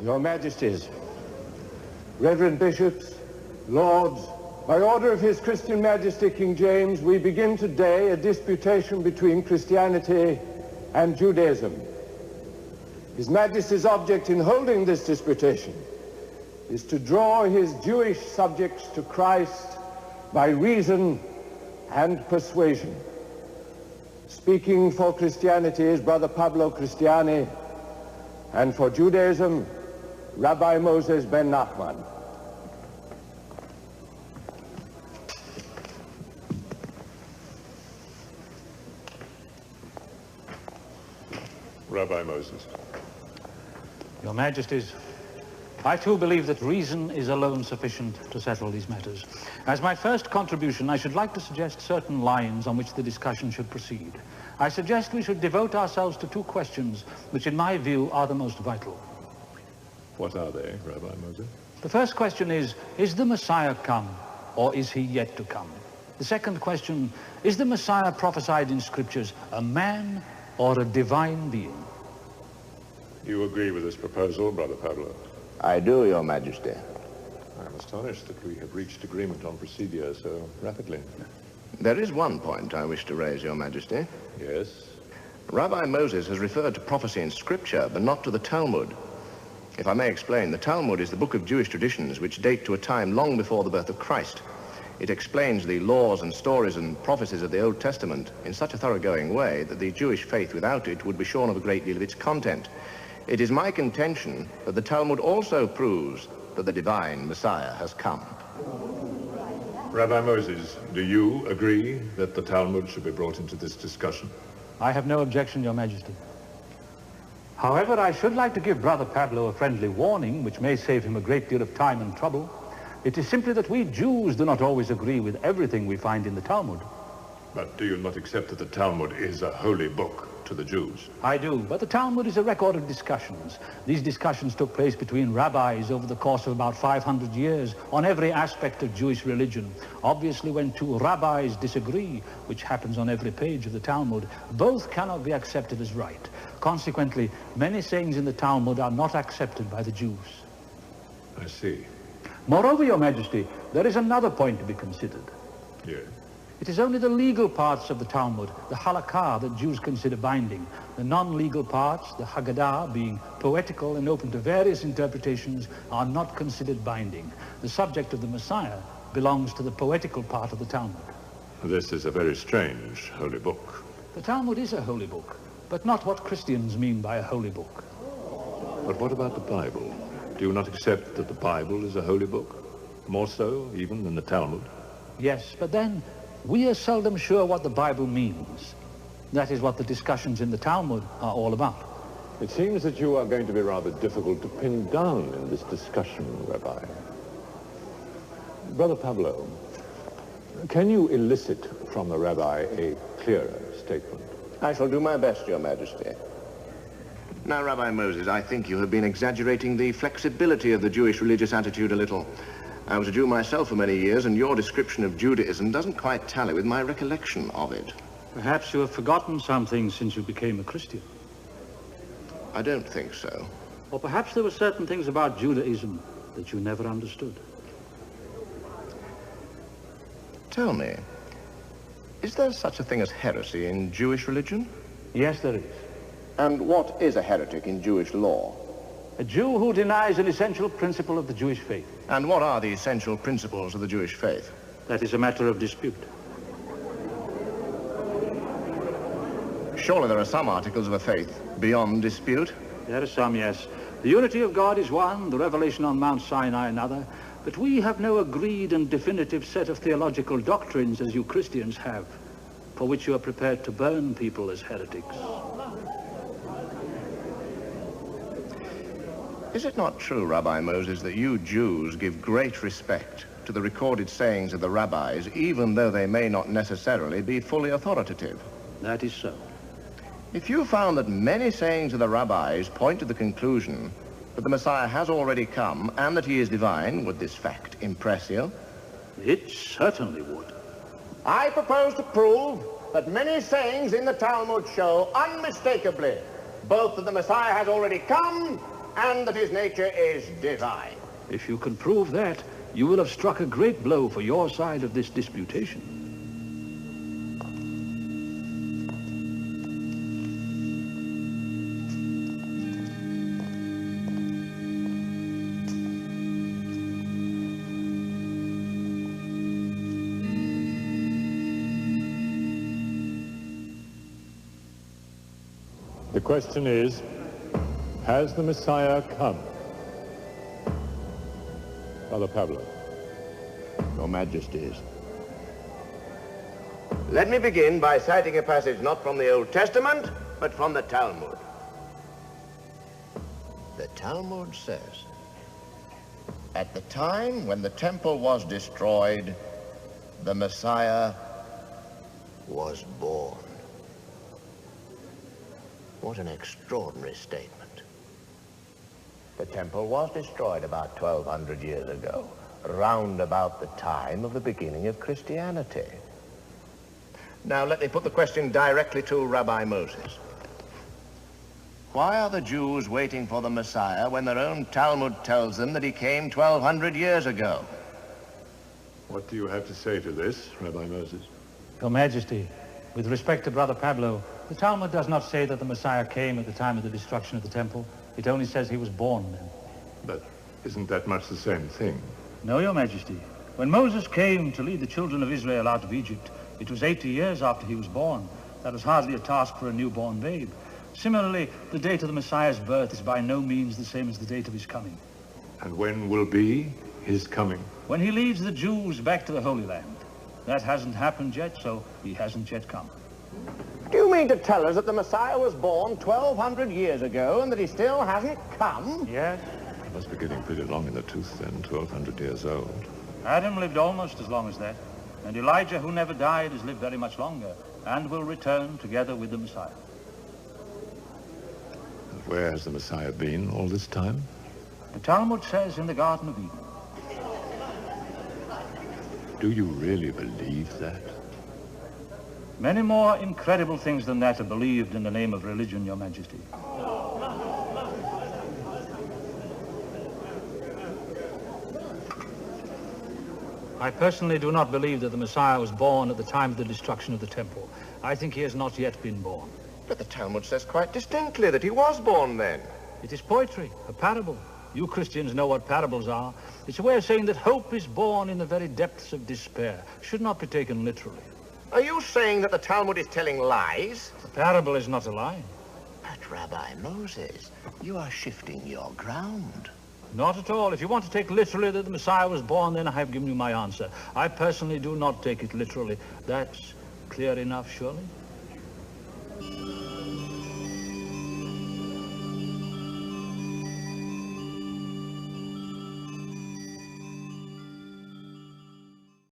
Your Majesties, Reverend Bishops, Lords, by order of His Christian Majesty King James, we begin today a disputation between Christianity and Judaism. His Majesty's object in holding this disputation is to draw his Jewish subjects to Christ by reason and persuasion. Speaking for Christianity is Brother Pablo Cristiani, and for Judaism, Rabbi Moses ben Nahman. Rabbi Moses. Your Majesties, I too believe that reason is alone sufficient to settle these matters. As my first contribution, I should like to suggest certain lines on which the discussion should proceed. I suggest we should devote ourselves to two questions, which in my view are the most vital. What are they, Rabbi Moses? The first question is the Messiah come, or is he yet to come? The second question, is the Messiah prophesied in scriptures a man or a divine being? You agree with this proposal, Brother Pablo? I do, Your Majesty. I'm astonished that we have reached agreement on procedure so rapidly. There is one point I wish to raise, Your Majesty. Yes? Rabbi Moses has referred to prophecy in Scripture, but not to the Talmud. If I may explain, the Talmud is the book of Jewish traditions which date to a time long before the birth of Christ. It explains the laws and stories and prophecies of the Old Testament in such a thoroughgoing way that the Jewish faith without it would be shorn of a great deal of its content. It is my contention that the Talmud also proves that the divine Messiah has come. Rabbi Moses, do you agree that the Talmud should be brought into this discussion? I have no objection, Your Majesty. However, I should like to give Brother Pablo a friendly warning, which may save him a great deal of time and trouble. It is simply that we Jews do not always agree with everything we find in the Talmud. But do you not accept that the Talmud is a holy book to the Jews? I do, but the Talmud is a record of discussions. These discussions took place between rabbis over the course of about 500 years on every aspect of Jewish religion. Obviously, when two rabbis disagree, which happens on every page of the Talmud, both cannot be accepted as right. Consequently, many sayings in the Talmud are not accepted by the Jews. I see. Moreover, Your Majesty, there is another point to be considered. Yes. It is only the legal parts of the Talmud, the halakha, that Jews consider binding. The non-legal parts, the Haggadah, being poetical and open to various interpretations, are not considered binding. The subject of the Messiah belongs to the poetical part of the Talmud. This is a very strange holy book. The Talmud is a holy book, but not what Christians mean by a holy book. But what about the Bible? Do you not accept that the Bible is a holy book? More so, even, than the Talmud? Yes, but then we are seldom sure what the Bible means. That is what the discussions in the Talmud are all about. It seems that you are going to be rather difficult to pin down in this discussion, Rabbi. Brother Pablo, can you elicit from the Rabbi a clearer statement? I shall do my best, Your Majesty. Now, Rabbi Moses, I think you have been exaggerating the flexibility of the Jewish religious attitude a little. I was a Jew myself for many years, and your description of Judaism doesn't quite tally with my recollection of it. Perhaps you have forgotten something since you became a Christian. I don't think so. Or perhaps there were certain things about Judaism that you never understood. Tell me, is there such a thing as heresy in Jewish religion? Yes, there is. And what is a heretic in Jewish law? A Jew who denies an essential principle of the Jewish faith. And what are the essential principles of the Jewish faith? That is a matter of dispute. Surely there are some articles of a faith beyond dispute? There are some, yes. The unity of God is one, the revelation on Mount Sinai another, but we have no agreed and definitive set of theological doctrines as you Christians have, for which you are prepared to burn people as heretics. Is it not true, Rabbi Moses, that you Jews give great respect to the recorded sayings of the rabbis, even though they may not necessarily be fully authoritative? That is so. If you found that many sayings of the rabbis point to the conclusion that the Messiah has already come and that he is divine, would this fact impress you? It certainly would. I propose to prove that many sayings in the Talmud show unmistakably both that the Messiah has already come and that his nature is divine. If you can prove that, you will have struck a great blow for your side of this disputation. The question is, has the Messiah come? Father Pablo. Your Majesties. Let me begin by citing a passage not from the Old Testament, but from the Talmud. The Talmud says, at the time when the temple was destroyed, the Messiah was born. What an extraordinary statement. The temple was destroyed about 1,200 years ago, round about the time of the beginning of Christianity. Now let me put the question directly to Rabbi Moses. Why are the Jews waiting for the Messiah when their own Talmud tells them that he came 1,200 years ago? What do you have to say to this, Rabbi Moses? Your Majesty, with respect to Brother Pablo, the Talmud does not say that the Messiah came at the time of the destruction of the temple. It only says he was born then. But isn't that much the same thing? No, Your Majesty. When Moses came to lead the children of Israel out of Egypt, it was 80 years after he was born. That was hardly a task for a newborn babe. Similarly, the date of the Messiah's birth is by no means the same as the date of his coming. And when will be his coming? When he leads the Jews back to the Holy Land. That hasn't happened yet, so he hasn't yet come. Do you mean to tell us that the Messiah was born 1,200 years ago and that he still hasn't come? Yes. He must be getting pretty long in the tooth then, 1,200 years old. Adam lived almost as long as that. And Elijah, who never died, has lived very much longer and will return together with the Messiah. And where has the Messiah been all this time? The Talmud says in the Garden of Eden. Do you really believe that? Many more incredible things than that are believed in the name of religion, Your Majesty. I personally do not believe that the Messiah was born at the time of the destruction of the temple. I think he has not yet been born. But the Talmud says quite distinctly that he was born then. It is poetry, a parable. You Christians know what parables are. It's a way of saying that hope is born in the very depths of despair. Should not be taken literally. Are you saying that the Talmud is telling lies? The parable is not a lie. But Rabbi Moses, you are shifting your ground. Not at all. If you want to take literally that the Messiah was born, then I have given you my answer. I personally do not take it literally. That's clear enough, surely?